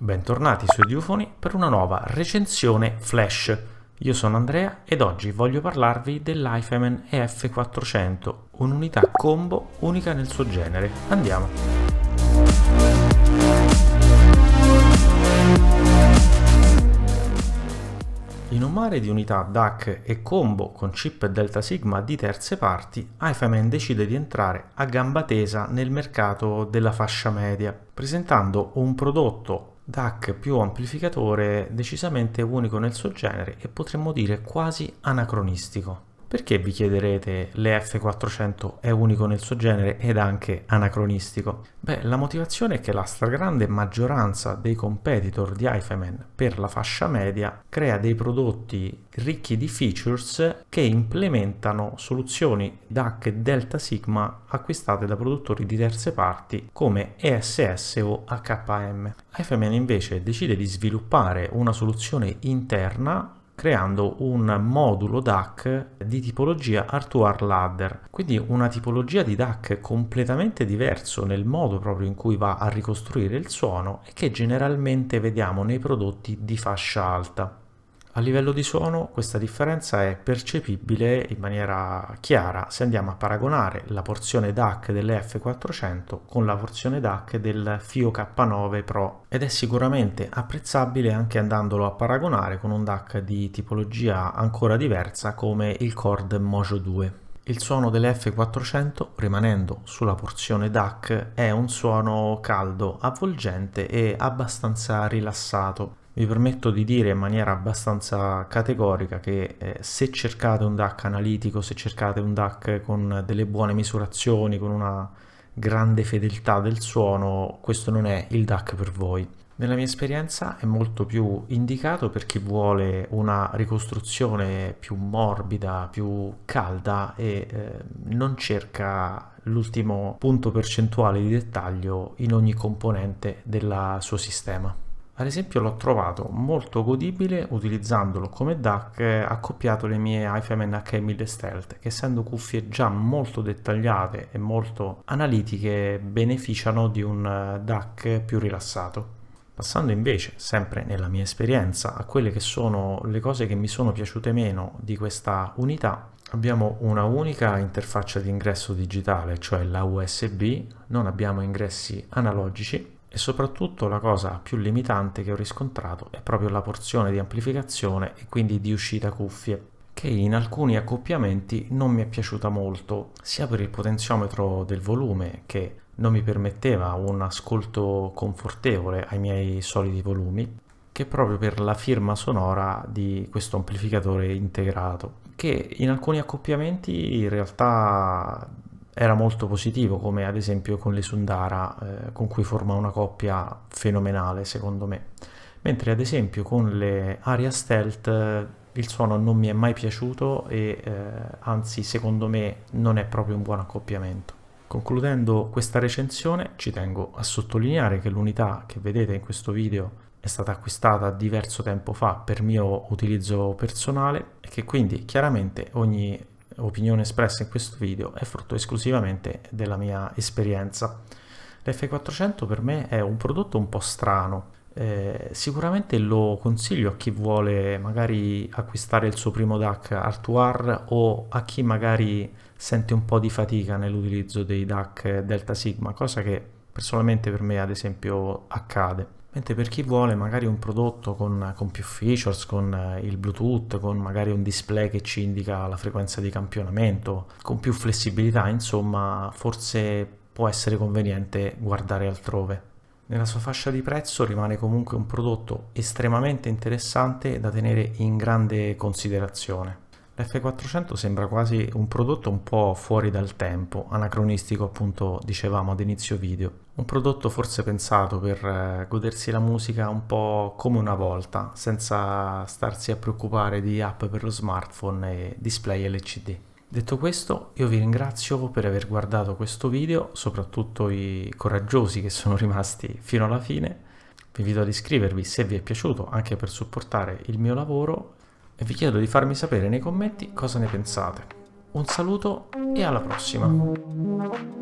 Bentornati su Ediufoni per una nuova recensione flash. Io sono Andrea ed oggi voglio parlarvi dell'HiFiMan EF400, un'unità combo unica nel suo genere. Andiamo! In un mare di unità DAC e combo con chip Delta Sigma di terze parti, HiFiMan decide di entrare a gamba tesa nel mercato della fascia media, presentando un prodotto DAC più amplificatore decisamente unico nel suo genere e potremmo dire quasi anacronistico. Perché vi chiederete l'EF400 è unico nel suo genere ed anche anacronistico? Beh, la motivazione è che la stragrande maggioranza dei competitor di HiFiMan per la fascia media crea dei prodotti ricchi di features che implementano soluzioni DAC Delta Sigma acquistate da produttori di terze parti come ESS o HM. HiFiMan invece decide di sviluppare una soluzione interna creando un modulo DAC di tipologia R2R ladder, quindi una tipologia di DAC completamente diverso nel modo proprio in cui va a ricostruire il suono e che generalmente vediamo nei prodotti di fascia alta. A livello di suono questa differenza è percepibile in maniera chiara se andiamo a paragonare la porzione DAC dell'F400 con la porzione DAC del FIO K9 Pro ed è sicuramente apprezzabile anche andandolo a paragonare con un DAC di tipologia ancora diversa come il Chord Mojo 2. Il suono dell'F400, rimanendo sulla porzione DAC, è un suono caldo, avvolgente e abbastanza rilassato. Vi permetto di dire in maniera abbastanza categorica che se cercate un DAC analitico, se cercate un DAC con delle buone misurazioni, con una grande fedeltà del suono, questo non è il DAC per voi. Nella mia esperienza è molto più indicato per chi vuole una ricostruzione più morbida, più calda e non cerca l'ultimo punto percentuale di dettaglio in ogni componente del suo sistema. Ad esempio l'ho trovato molto godibile utilizzandolo come DAC accoppiato alle mie HiFiMan H1000 Stealth, che essendo cuffie già molto dettagliate e molto analitiche beneficiano di un DAC più rilassato. Passando invece, sempre nella mia esperienza, a quelle che sono le cose che mi sono piaciute meno di questa unità, abbiamo una unica interfaccia di ingresso digitale, cioè la USB, non abbiamo ingressi analogici e soprattutto la cosa più limitante che ho riscontrato è proprio la porzione di amplificazione e quindi di uscita cuffie, che in alcuni accoppiamenti non mi è piaciuta molto, sia per il potenziometro del volume che non mi permetteva un ascolto confortevole ai miei soliti volumi, che proprio per la firma sonora di questo amplificatore integrato, che in alcuni accoppiamenti in realtà era molto positivo, come ad esempio con le Sundara, con cui forma una coppia fenomenale secondo me, mentre ad esempio con le Aria Stealth il suono non mi è mai piaciuto e anzi secondo me non è proprio un buon accoppiamento. Concludendo questa recensione ci tengo a sottolineare che l'unità che vedete in questo video è stata acquistata diverso tempo fa per mio utilizzo personale e che quindi chiaramente ogni opinione espressa in questo video è frutto esclusivamente della mia esperienza. L'F400 per me è un prodotto un po' strano, sicuramente lo consiglio a chi vuole magari acquistare il suo primo DAC R2R o a chi magari sente un po' di fatica nell'utilizzo dei DAC Delta Sigma, cosa che personalmente per me ad esempio accade. Mentre per chi vuole magari un prodotto con più features, con il Bluetooth, con magari un display che ci indica la frequenza di campionamento, con più flessibilità, insomma, forse può essere conveniente guardare altrove. Nella sua fascia di prezzo rimane comunque un prodotto estremamente interessante da tenere in grande considerazione. L'F400 sembra quasi un prodotto un po' fuori dal tempo, anacronistico appunto dicevamo ad inizio video. Un prodotto forse pensato per godersi la musica un po' come una volta, senza starsi a preoccupare di app per lo smartphone e display LCD. Detto questo, io vi ringrazio per aver guardato questo video, soprattutto i coraggiosi che sono rimasti fino alla fine. Vi invito ad iscrivervi se vi è piaciuto, anche per supportare il mio lavoro, e vi chiedo di farmi sapere nei commenti cosa ne pensate. Un saluto e alla prossima!